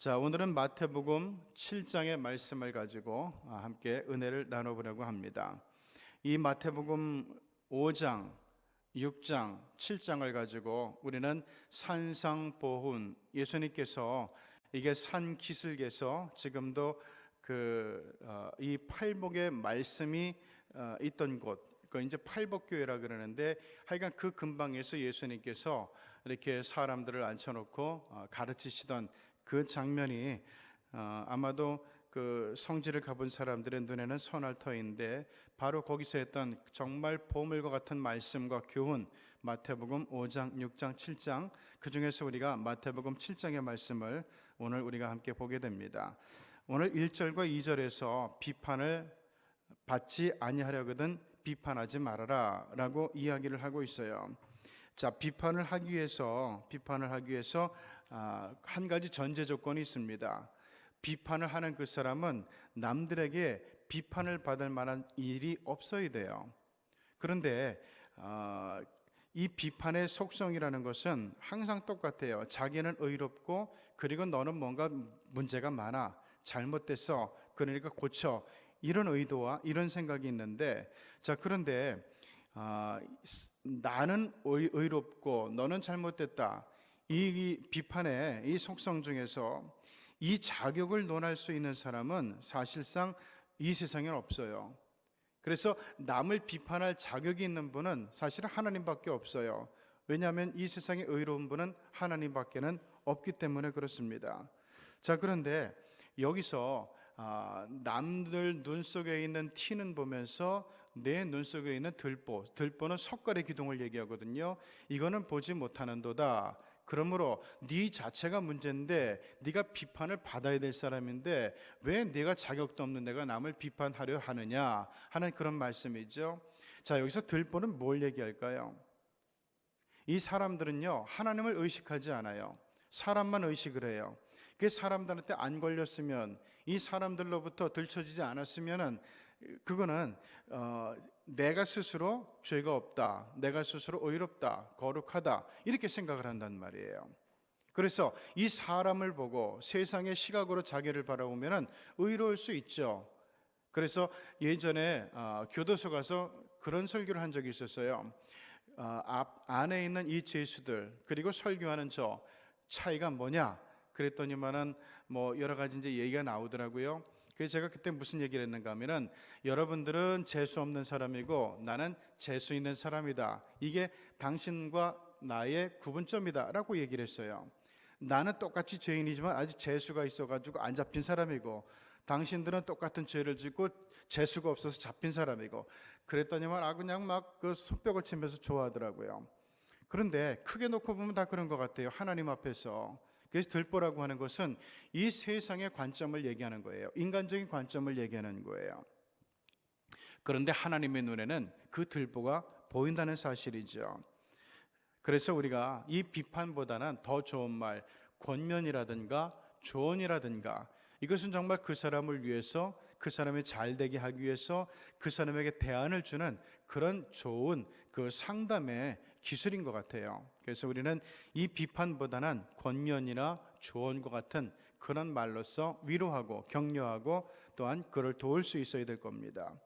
자, 오늘은 마태복음 7장의 말씀을 가지고 함께 은혜를 나눠보려고 합니다. 이 마태복음 5장, 6장, 7장을 가지고 우리는 산상보훈, 예수님께서 이게 산기슭에서 지금도 이 팔복의 말씀이 있던 곳, 그 이제 팔복교회라 그러는데, 하여간 그 근방에서 예수님께서 이렇게 사람들을 앉혀놓고 가르치시던 그 장면이 아마도 그 성지를 가본 사람들의 눈에는 선할 터인데, 바로 거기서 했던 정말 보물과 같은 말씀과 교훈, 마태복음 5장, 6장, 7장, 그 중에서 우리가 마태복음 7장의 말씀을 오늘 우리가 함께 보게 됩니다. 오늘 1절과 2절에서 비판을 받지 아니하려거든 비판하지 말아라 라고 이야기를 하고 있어요. 자, 비판을 하기 위해서 한 가지 전제 조건이 있습니다. 비판을 하는 그 사람은 남들에게 비판을 받을 만한 일이 없어야 돼요. 그런데 이 비판의 속성이라는 것은 항상 똑같아요. 자기는 의롭고, 그리고 너는 뭔가 문제가 많아, 잘못됐어, 그러니까 고쳐, 이런 의도와 이런 생각이 있는데, 자, 그런데 나는 의롭고 너는 잘못됐다, 이 비판의 이 속성 중에서 이 자격을 논할 수 있는 사람은 사실상 이 세상에 없어요. 그래서 남을 비판할 자격이 있는 분은 사실 하나님밖에 없어요. 왜냐하면 이 세상에 의로운 분은 하나님밖에는 없기 때문에 그렇습니다. 자, 그런데 여기서 남들 눈 속에 있는 티는 보면서 내 눈 속에 있는 들보는 석갈의 기둥을 얘기하거든요. 이거는 보지 못하는도다. 그러므로 네 자체가 문제인데, 네가 비판을 받아야 될 사람인데 왜 네가 자격도 없는 내가 남을 비판하려 하느냐 하는 그런 말씀이죠. 자, 여기서 들보는 뭘 얘기할까요? 이 사람들은요, 하나님을 의식하지 않아요. 사람만 의식을 해요. 그 사람들한테 안 걸렸으면, 이 사람들로부터 들춰지지 않았으면은, 그거는 내가 스스로 죄가 없다, 내가 스스로 의롭다, 거룩하다, 이렇게 생각을 한단 말이에요. 그래서 이 사람을 보고 세상의 시각으로 자기를 바라보면은 의로울 수 있죠. 그래서 예전에 교도소 가서 그런 설교를 한 적이 있었어요. 안에 있는 이 죄수들, 그리고 설교하는 저 차이가 뭐냐 그랬더니만은 뭐 여러 가지 이제 얘기가 나오더라고요. 그래서 제가 그때 무슨 얘기를 했는가 하면은, 여러분들은 재수 없는 사람이고 나는 재수 있는 사람이다, 이게 당신과 나의 구분점이다 라고 얘기를 했어요. 나는 똑같이 죄인이지만 아직 재수가 있어가지고 안 잡힌 사람이고, 당신들은 똑같은 죄를 짓고 재수가 없어서 잡힌 사람이고, 그랬더니만 그냥 막 그 손뼉을 치면서 좋아하더라고요. 그런데 크게 놓고 보면 다 그런 것 같아요. 하나님 앞에서. 그래서 들보라고 하는 것은 이 세상의 관점을 얘기하는 거예요. 인간적인 관점을 얘기하는 거예요. 그런데 하나님의 눈에는 그 들보가 보인다는 사실이죠. 그래서 우리가 이 비판보다는 더 좋은 말, 권면이라든가 조언이라든가, 이것은 정말 그 사람을 위해서, 그 사람이 잘 되게 하기 위해서 그 사람에게 대안을 주는 그런 좋은 그 상담의 기술인 것 같아요. 그래서 우리는 이 비판보다는 권면이나 조언과 같은 그런 말로서 위로하고 격려하고, 또한 그를 도울 수 있어야 될 겁니다.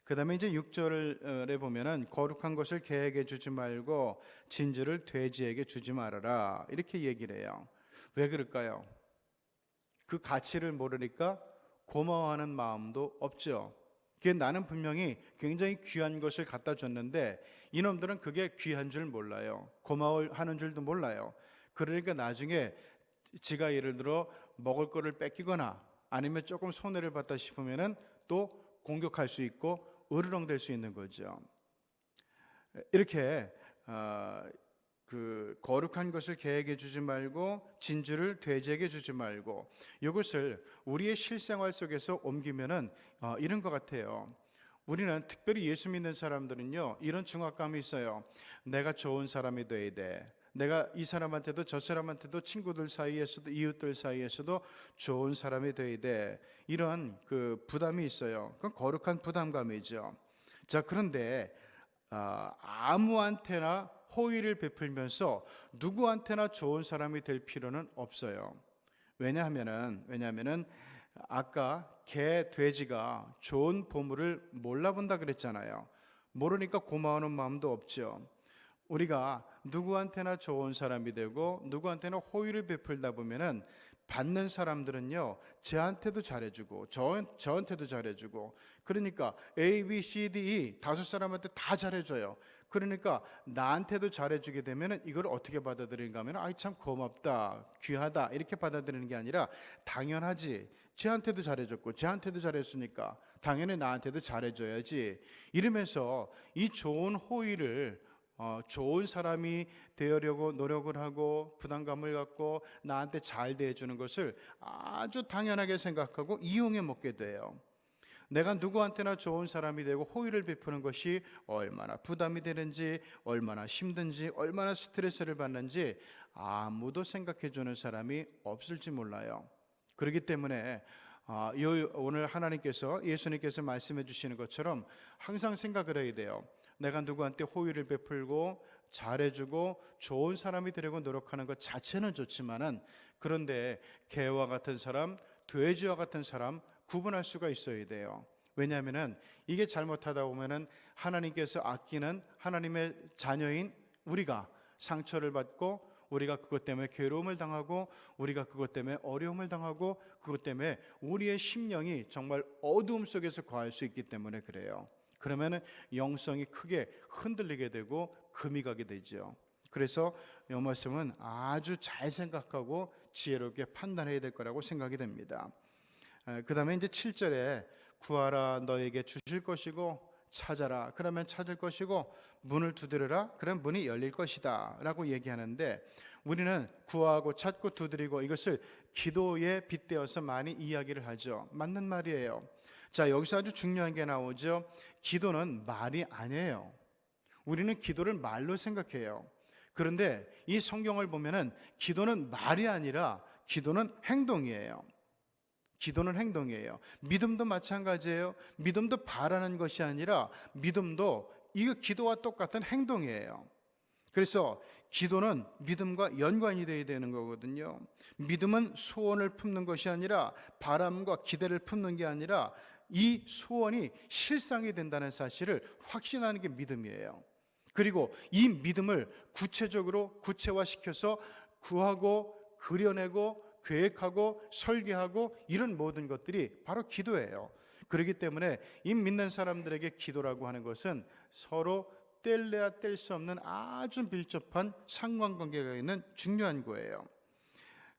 그 다음에 이제 6절에 보면은, 거룩한 것을 개에게 주지 말고 진주를 돼지에게 주지 말아라, 이렇게 얘기를 해요. 왜 그럴까요? 그 가치를 모르니까 고마워하는 마음도 없죠. 나는 분명히 굉장히 귀한 것을 갖다 줬는데 이놈들은 그게 귀한 줄 몰라요. 고마워하는 줄도 몰라요. 그러니까 나중에 지가 예를 들어 먹을 거를 뺏기거나 아니면 조금 손해를 봤다 싶으면은 또 공격할 수 있고 으르렁댈 수 있는 거죠. 이렇게 그 거룩한 것을 개에게 주지 말고 진주를 돼지에게 주지 말고, 이것을 우리의 실생활 속에서 옮기면은 이런 것 같아요. 우리는 특별히 예수 믿는 사람들은요, 이런 중압감이 있어요. 내가 좋은 사람이 돼야 돼. 내가 이 사람한테도 저 사람한테도, 친구들 사이에서도 이웃들 사이에서도 좋은 사람이 돼야 돼. 이런 그 부담이 있어요. 그건 거룩한 부담감이죠. 자, 그런데 아무한테나 호의를 베풀면서 누구한테나 좋은 사람이 될 필요는 없어요. 왜냐하면은 아까 개, 돼지가 좋은 보물을 몰라본다 그랬잖아요. 모르니까 고마워하는 마음도 없죠. 우리가 누구한테나 좋은 사람이 되고 누구한테나 호의를 베풀다 보면은 받는 사람들은요, 쟤한테도 잘해주고 저한테도 잘해주고, 그러니까 A, B, C, D, E 다섯 사람한테 다 잘해줘요. 그러니까 나한테도 잘해주게 되면은 이걸 어떻게 받아들이는가 하면, 아이 참 고맙다, 귀하다, 이렇게 받아들이는 게 아니라, 당연하지, 쟤한테도 잘해줬고 쟤한테도 잘했으니까 당연히 나한테도 잘해줘야지, 이러면서 이 좋은 호의를 좋은 사람이 되려고 노력을 하고 부담감을 갖고 나한테 잘 대해주는 것을 아주 당연하게 생각하고 이용해 먹게 돼요. 내가 누구한테나 좋은 사람이 되고 호의를 베푸는 것이 얼마나 부담이 되는지, 얼마나 힘든지, 얼마나 스트레스를 받는지 아무도 생각해 주는 사람이 없을지 몰라요. 그렇기 때문에 오늘 하나님께서, 예수님께서 말씀해 주시는 것처럼 항상 생각을 해야 돼요. 내가 누구한테 호의를 베풀고 잘해주고 좋은 사람이 되려고 노력하는 것 자체는 좋지만은, 그런데 개와 같은 사람, 돼지와 같은 사람 구분할 수가 있어야 돼요. 왜냐하면은 이게 잘못하다 보면은 하나님께서 아끼는 하나님의 자녀인 우리가 상처를 받고, 우리가 그것 때문에 괴로움을 당하고, 우리가 그것 때문에 어려움을 당하고, 그것 때문에 우리의 심령이 정말 어두움 속에서 거할 수 있기 때문에 그래요. 그러면은 영성이 크게 흔들리게 되고 금이 가게 되죠. 그래서 이 말씀은 아주 잘 생각하고 지혜롭게 판단해야 될 거라고 생각이 됩니다. 그 다음에 이제 7절에 구하라 너에게 주실 것이고, 찾아라 그러면 찾을 것이고, 문을 두드려라 그럼 문이 열릴 것이다 라고 얘기하는데, 우리는 구하고 찾고 두드리고 이것을 기도에 빗대어서 많이 이야기를 하죠. 맞는 말이에요. 자, 여기서 아주 중요한 게 나오죠. 기도는 말이 아니에요. 우리는 기도를 말로 생각해요. 그런데 이 성경을 보면은 기도는 말이 아니라 기도는 행동이에요. 기도는 행동이에요. 믿음도 마찬가지예요. 믿음도 바라는 것이 아니라 믿음도 이거 기도와 똑같은 행동이에요. 그래서 기도는 믿음과 연관이 되어야 되는 거거든요. 믿음은 소원을 품는 것이 아니라, 바람과 기대를 품는 게 아니라 이 소원이 실상이 된다는 사실을 확신하는 게 믿음이에요. 그리고 이 믿음을 구체적으로 구체화시켜서 구하고 그려내고 계획하고 설계하고 이런 모든 것들이 바로 기도예요. 그렇기 때문에 이 믿는 사람들에게 기도라고 하는 것은 서로 뗄래야 뗄 수 없는 아주 밀접한 상관관계가 있는 중요한 거예요.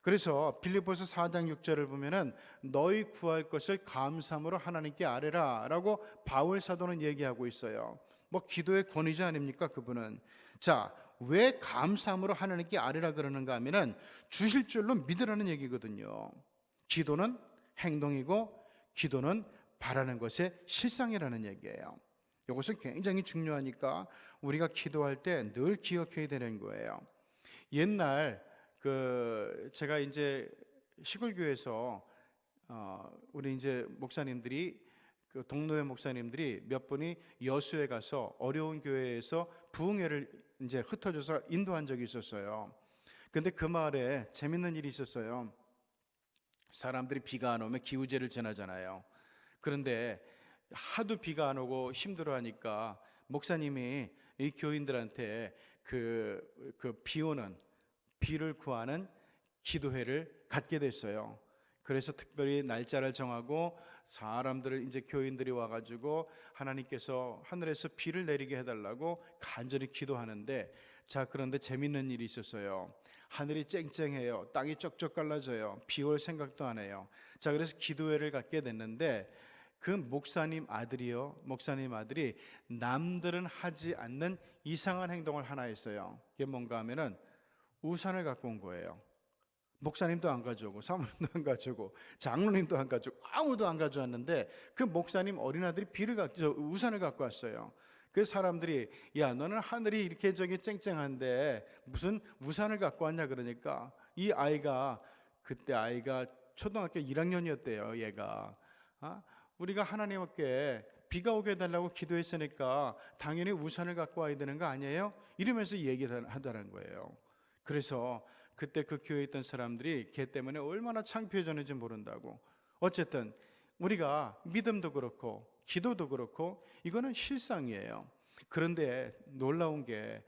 그래서 빌립보서 4장 6절을 보면은 너희 구할 것을 감사함으로 하나님께 아뢰라 라고 바울 사도는 얘기하고 있어요. 뭐 기도의 권위자 아닙니까 그분은. 자, 왜 감사함으로 하나님께 아뢰라 그러는가 하면은 주실 줄로 믿으라는 얘기거든요. 기도는 행동이고 기도는 바라는 것의 실상이라는 얘기예요. 이것은 굉장히 중요하니까 우리가 기도할 때 늘 기억해야 되는 거예요. 옛날 제가 이제 시골 교회에서 우리 이제 목사님들이, 그 동노회 목사님들이 몇 분이 여수에 가서 어려운 교회에서 부흥회를 이제 흩어져서 인도한 적이 있었어요. 근데 그 마을에 재밌는 일이 있었어요. 사람들이 비가 안 오면 기우제를 지나잖아요. 그런데 하도 비가 안 오고 힘들어하니까 목사님이 이 교인들한테 비 오는, 비를 구하는 기도회를 갖게 됐어요. 그래서 특별히 날짜를 정하고 사람들을, 이제 교인들이 와가지고 하나님께서 하늘에서 비를 내리게 해달라고 간절히 기도하는데, 자, 그런데 재밌는 일이 있었어요. 하늘이 쨍쨍해요. 땅이 쩍쩍 갈라져요. 비 올 생각도 안 해요. 자, 그래서 기도회를 갖게 됐는데 그 목사님 아들이 남들은 하지 않는 이상한 행동을 하나 했어요. 그게 뭔가 하면은 우산을 갖고 온 거예요. 목사님도 안 가져오고 사모님도 안 가져오고 장로님도 안 가져오고 아무도 안 가져왔는데 그 목사님 어린아들이 우산을 갖고 왔어요. 그 사람들이, 야, 너는 하늘이 이렇게 쨍쨍한데 무슨 우산을 갖고 왔냐 그러니까, 이 아이가, 그때 아이가 초등학교 1학년이었대요. 얘가 우리가 하나님께 비가 오게 해달라고 기도했으니까 당연히 우산을 갖고 와야 되는 거 아니에요? 이러면서 얘기를 하더라는 거예요. 그래서 그때 그 교회에 있던 사람들이 걔 때문에 얼마나 창피해졌는지 모른다고. 어쨌든 우리가 믿음도 그렇고 기도도 그렇고 이거는 실상이에요. 그런데 놀라운 게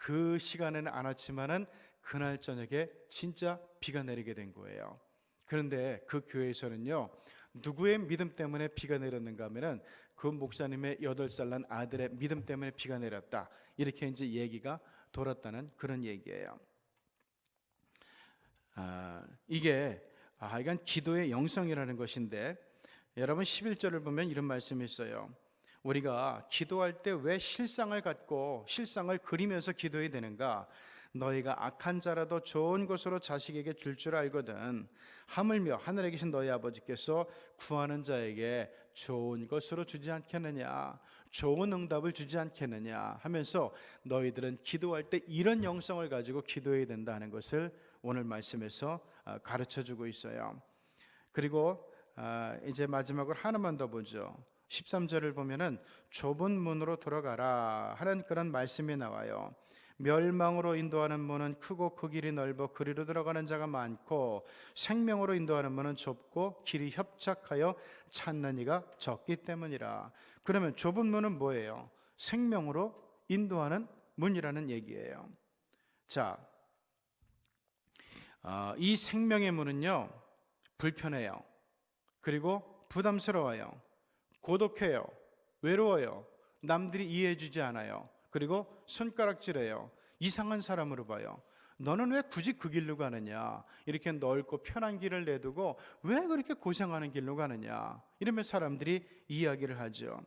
그 시간에는 안 왔지만은 그날 저녁에 진짜 비가 내리게 된 거예요. 그런데 그 교회에서는요, 누구의 믿음 때문에 비가 내렸는가 하면은 그 목사님의 8살 난 아들의 믿음 때문에 비가 내렸다, 이렇게 이제 얘기가 돌았다는 그런 얘기예요. 이건 기도의 영성이라는 것인데, 여러분 11절을 보면 이런 말씀이 있어요. 우리가 기도할 때 왜 실상을 갖고 실상을 그리면서 기도해야 되는가? 너희가 악한 자라도 좋은 것으로 자식에게 줄 알거든. 하물며 하늘에 계신 너희 아버지께서 구하는 자에게 좋은 것으로 주지 않겠느냐, 좋은 응답을 주지 않겠느냐 하면서 너희들은 기도할 때 이런 영성을 가지고 기도해야 된다는 것을 오늘 말씀에서 가르쳐주고 있어요. 그리고 이제 마지막으로 하나만 더 보죠. 13절을 보면은 좁은 문으로 들어가라 하는 그런 말씀이 나와요. 멸망으로 인도하는 문은 크고 그 길이 넓어 그리로 들어가는 자가 많고, 생명으로 인도하는 문은 좁고 길이 협착하여 찾는 이가 적기 때문이라. 그러면 좁은 문은 뭐예요? 생명으로 인도하는 문이라는 얘기예요. 자, 이 생명의 문은요, 불편해요. 그리고 부담스러워요. 고독해요. 외로워요. 남들이 이해해주지 않아요. 그리고 손가락질해요. 이상한 사람으로 봐요. 너는 왜 굳이 그 길로 가느냐? 이렇게 넓고 편한 길을 내두고 왜 그렇게 고생하는 길로 가느냐? 이러면 사람들이 이야기를 하죠.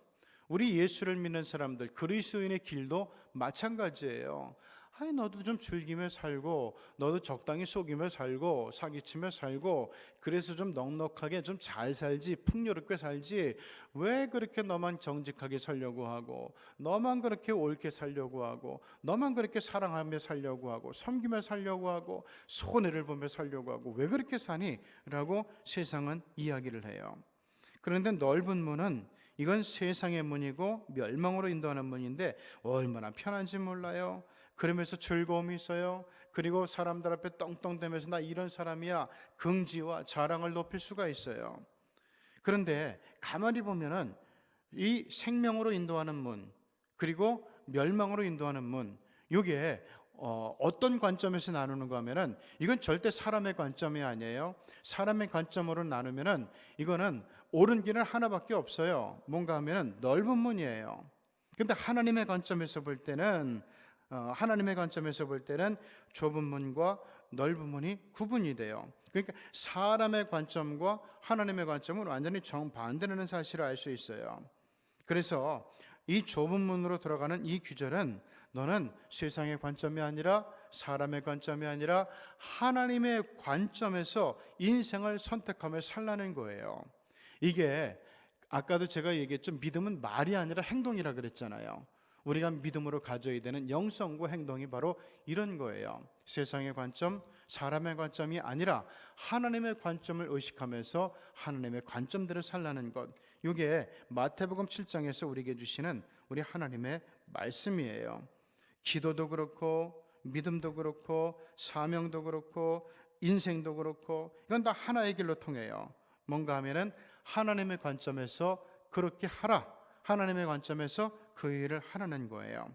우리 예수를 믿는 사람들, 그리스도인의 길도 마찬가지예요. 아니, 너도 좀 즐기며 살고, 너도 적당히 속이며 살고, 사기치며 살고, 그래서 좀 넉넉하게 좀 잘 살지, 풍요롭게 살지, 왜 그렇게 너만 정직하게 살려고 하고, 너만 그렇게 옳게 살려고 하고, 너만 그렇게 사랑하며 살려고 하고, 섬기며 살려고 하고, 손해를 보며 살려고 하고, 왜 그렇게 사니? 라고 세상은 이야기를 해요. 그런데 넓은 문은, 이건 세상의 문이고 멸망으로 인도하는 문인데 얼마나 편한지 몰라요. 그러면서 즐거움이 있어요. 그리고 사람들 앞에 떵떵대면서 나 이런 사람이야, 긍지와 자랑을 높일 수가 있어요. 그런데 가만히 보면은 이 생명으로 인도하는 문, 그리고 멸망으로 인도하는 문, 이게 어떤 관점에서 나누는가 하면은 이건 절대 사람의 관점이 아니에요. 사람의 관점으로 나누면은 이거는 옳은 길은 하나밖에 없어요. 뭔가 하면은 넓은 문이에요. 근데 하나님의 관점에서 볼 때는 좁은 문과 넓은 문이 구분이 돼요. 그러니까 사람의 관점과 하나님의 관점은 완전히 정반대라는 사실을 알 수 있어요. 그래서 이 좁은 문으로 들어가는 이 규절은 너는 세상의 관점이 아니라 사람의 관점이 아니라 하나님의 관점에서 인생을 선택하며 살라는 거예요. 이게 아까도 제가 얘기했죠. 믿음은 말이 아니라 행동이라 그랬잖아요. 우리가 믿음으로 가져야 되는 영성과 행동이 바로 이런 거예요. 세상의 관점, 사람의 관점이 아니라 하나님의 관점을 의식하면서 하나님의 관점대로 살라는 것, 이게 마태복음 7장에서 우리에게 주시는 우리 하나님의 말씀이에요. 기도도 그렇고 믿음도 그렇고 사명도 그렇고 인생도 그렇고 이건 다 하나의 길로 통해요. 뭔가 하면은 하나님의 관점에서 그렇게 하라, 하나님의 관점에서 그 일을 하라는 거예요.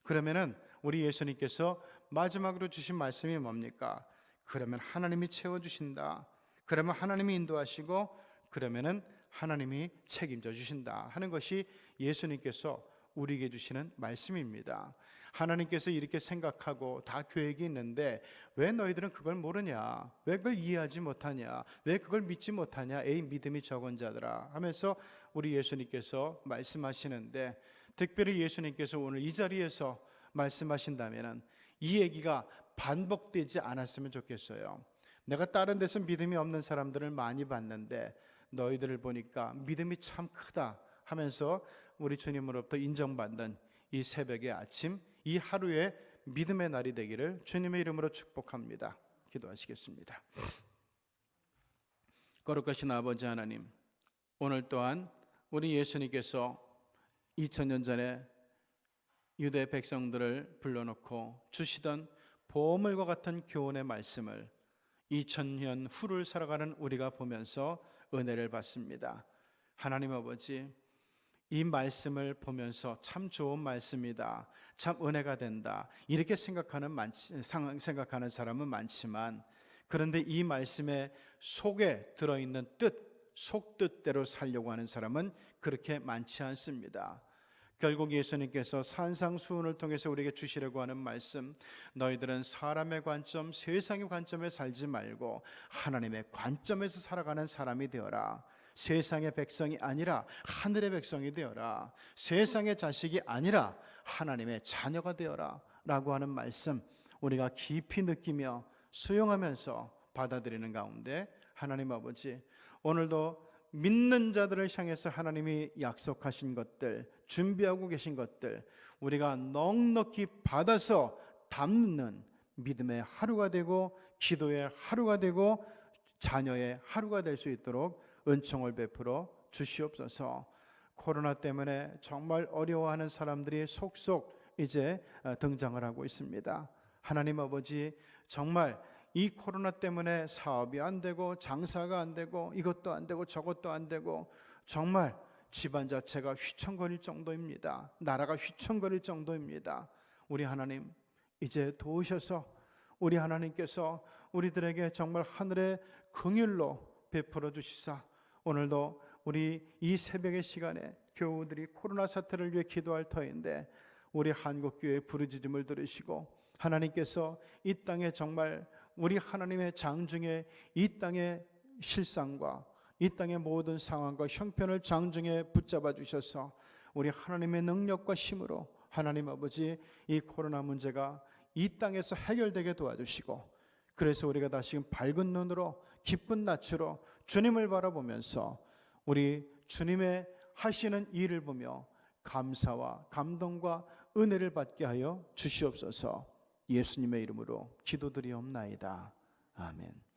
그러면은 우리 예수님께서 마지막으로 주신 말씀이 뭡니까? 그러면 하나님이 채워주신다, 그러면 하나님이 인도하시고, 그러면은 하나님이 책임져 주신다 하는 것이 예수님께서 우리에게 주시는 말씀입니다. 하나님께서 이렇게 생각하고 다 계획이 있는데 왜 너희들은 그걸 모르냐? 왜 그걸 이해하지 못하냐? 왜 그걸 믿지 못하냐? 에이, 믿음이 적은 자들아 하면서 우리 예수님께서 말씀하시는데, 특별히 예수님께서 오늘 이 자리에서 말씀하신다면 이 얘기가 반복되지 않았으면 좋겠어요. 내가 다른 데서 믿음이 없는 사람들을 많이 봤는데 너희들을 보니까 믿음이 참 크다 하면서 우리 주님으로부터 인정받는 이 새벽의 아침, 이 하루의 믿음의 날이 되기를 주님의 이름으로 축복합니다. 기도하시겠습니다. 거룩하신 아버지 하나님, 오늘 또한 우리 예수님께서 2000년 전에 유대 백성들을 불러놓고 주시던 보물과 같은 교훈의 말씀을 2000년 후를 살아가는 우리가 보면서 은혜를 받습니다. 하나님 아버지, 이 말씀을 보면서 참 좋은 말씀이다, 참 은혜가 된다, 이렇게 생각하는 사람은 많지만, 그런데 이 말씀의 속에 들어있는 속뜻대로 살려고 하는 사람은 그렇게 많지 않습니다. 결국 예수님께서 산상수훈을 통해서 우리에게 주시려고 하는 말씀, 너희들은 사람의 관점, 세상의 관점에 살지 말고 하나님의 관점에서 살아가는 사람이 되어라. 세상의 백성이 아니라 하늘의 백성이 되어라. 세상의 자식이 아니라 하나님의 자녀가 되어라 라고 하는 말씀, 우리가 깊이 느끼며 수용하면서 받아들이는 가운데, 하나님 아버지, 오늘도 믿는 자들을 향해서 하나님이 약속하신 것들, 준비하고 계신 것들, 우리가 넉넉히 받아서 담는 믿음의 하루가 되고, 기도의 하루가 되고, 자녀의 하루가 될 수 있도록 은총을 베풀어 주시옵소서. 코로나 때문에 정말 어려워하는 사람들이 속속 이제 등장을 하고 있습니다. 하나님 아버지, 정말 이 코로나 때문에 사업이 안 되고 장사가 안 되고 이것도 안 되고 저것도 안 되고, 정말 집안 자체가 휘청거릴 정도입니다. 나라가 휘청거릴 정도입니다. 우리 하나님, 이제 도우셔서 우리 하나님께서 우리들에게 정말 하늘의 긍휼로 베풀어 주시사, 오늘도 우리 이 새벽의 시간에 교우들이 코로나 사태를 위해 기도할 터인데, 우리 한국교회의 부르짖음을 들으시고 하나님께서 이 땅에 정말 우리 하나님의 장중에 이 땅의 실상과 이 땅의 모든 상황과 형편을 장중에 붙잡아 주셔서 우리 하나님의 능력과 힘으로 하나님 아버지, 이 코로나 문제가 이 땅에서 해결되게 도와주시고, 그래서 우리가 다시금 밝은 눈으로 기쁜 낯으로 주님을 바라보면서 우리 주님의 하시는 일을 보며 감사와 감동과 은혜를 받게 하여 주시옵소서. 예수님의 이름으로 기도드리옵나이다. 아멘.